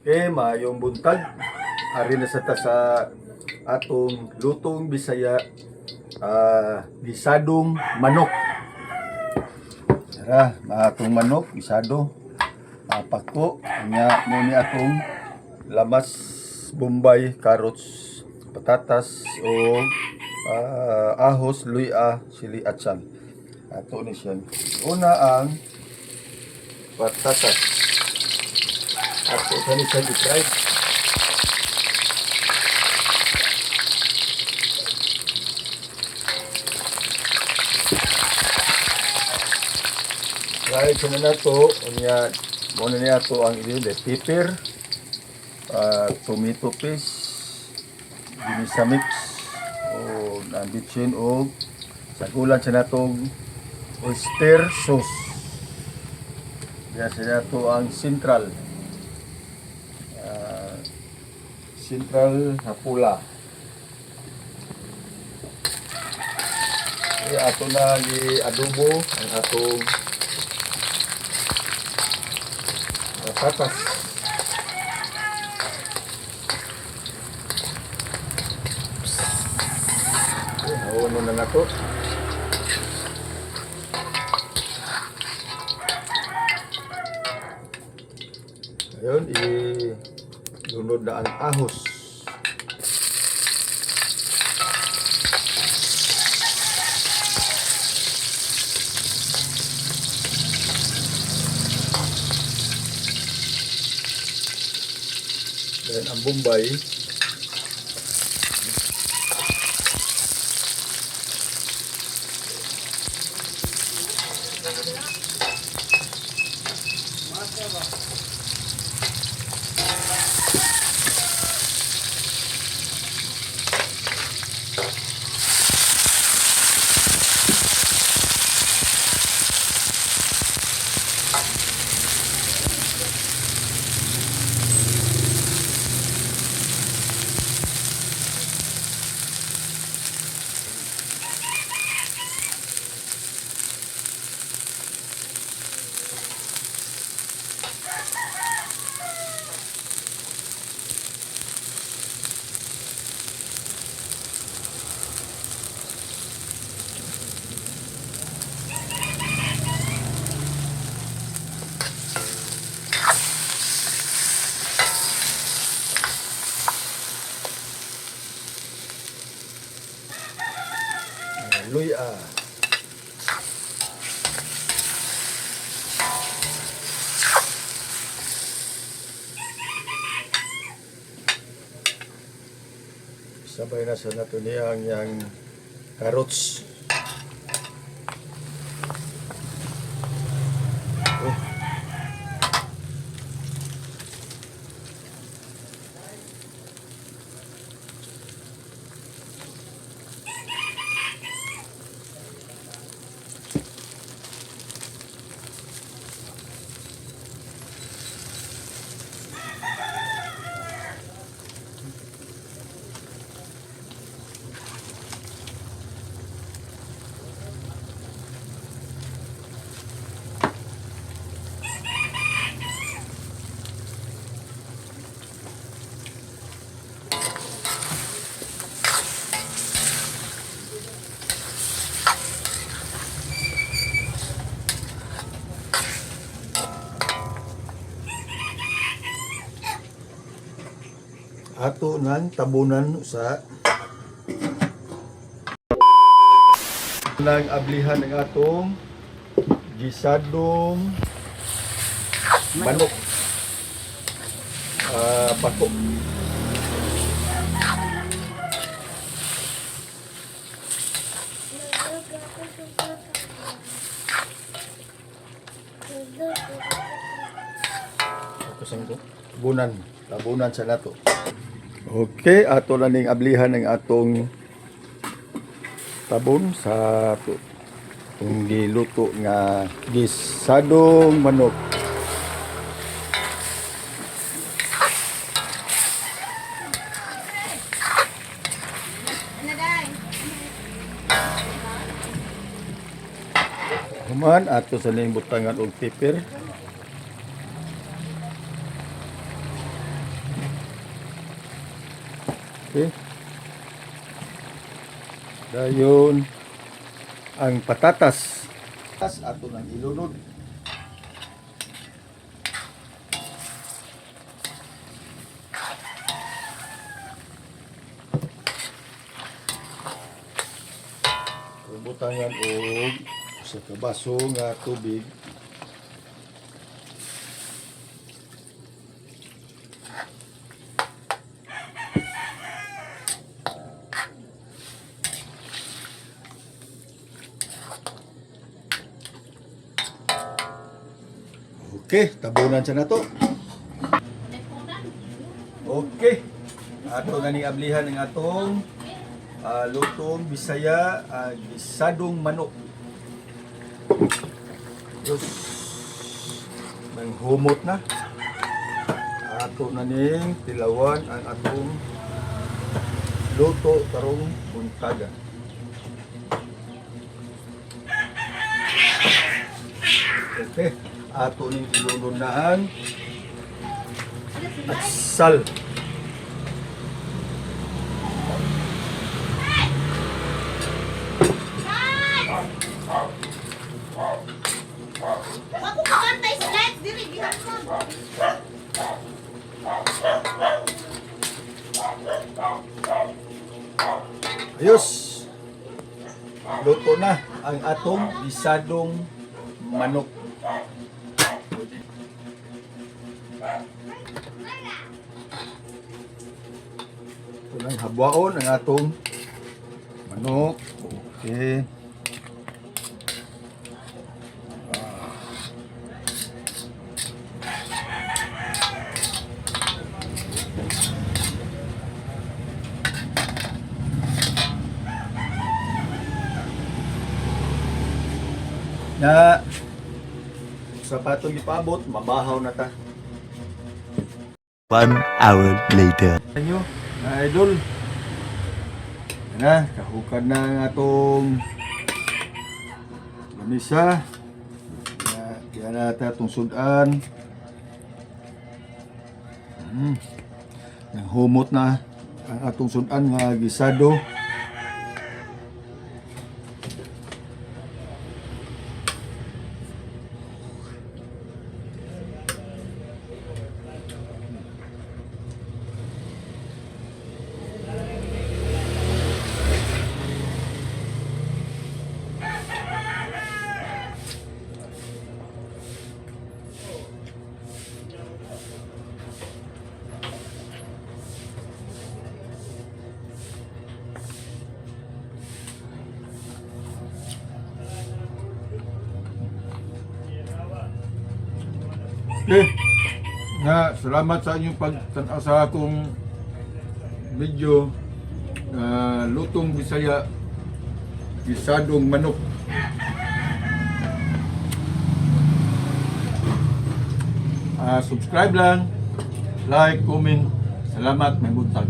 Maayong buntag. Ari na sa ta sa atong lutong Bisaya, gisadong manok. Tara, atong manok gisado. Pako nya mo ni atong lamas, bombay, carrots, patatas o ahos, luya, sili at sal. Ato ni siya. Una ang patatas. Ato ni siya i-fry. Right, so na to, muna niya to ang pepper, tomato paste, ginisa mix, o nambitsin o sagulan siya na itong oyster sauce. Kaya siya na to ang central na pula. Kaya ato na i-adobo ang atong patatas. Nauno na na to. Ayun, ilunod na ang ahos. Dan ang bombay. Luya. Sabay na sa nato niyang yang carrots. Ato nang tabunan sa nang ablihan ng atong gisadong manok. Pako. Tabunan sa nato. Okay, ato na ning ablihan ng atong tabon sa itong giluto nga gisadong manok. Human ato sa ning butangan og pepper. Okay. Dayon ang patatas. Ato nang ilunod. Butangan og sa kabaso nga tubig. Okay, tabunan siya na to. Okay. Ato na ni ablihan ng atong lutong Bisaya, gisadong manok. Tapos manghumot na. Ato na ning tilawan ang atong luto karong buntaga. Okay, ato ning ilulunahan at sal. Ako kakantay slides diri dihan mo. Ayos. Luto na ang atong gisadong manok. Ito lang habwaon ang atong manok. Okay. Na sa patong ipabot, mabahaw na ta. 1 hour later. Ano, idol. Yan na, kahukad na ang atong lamisa. Kaya natin itong sudan. Nahumot na ang atong sudan nga gisado. Okay. Salamat sa inyong pagtanaw sa akong video lutong Bisaya gisadong manok. Subscribe lang, like, comment. Salamat, may buntag.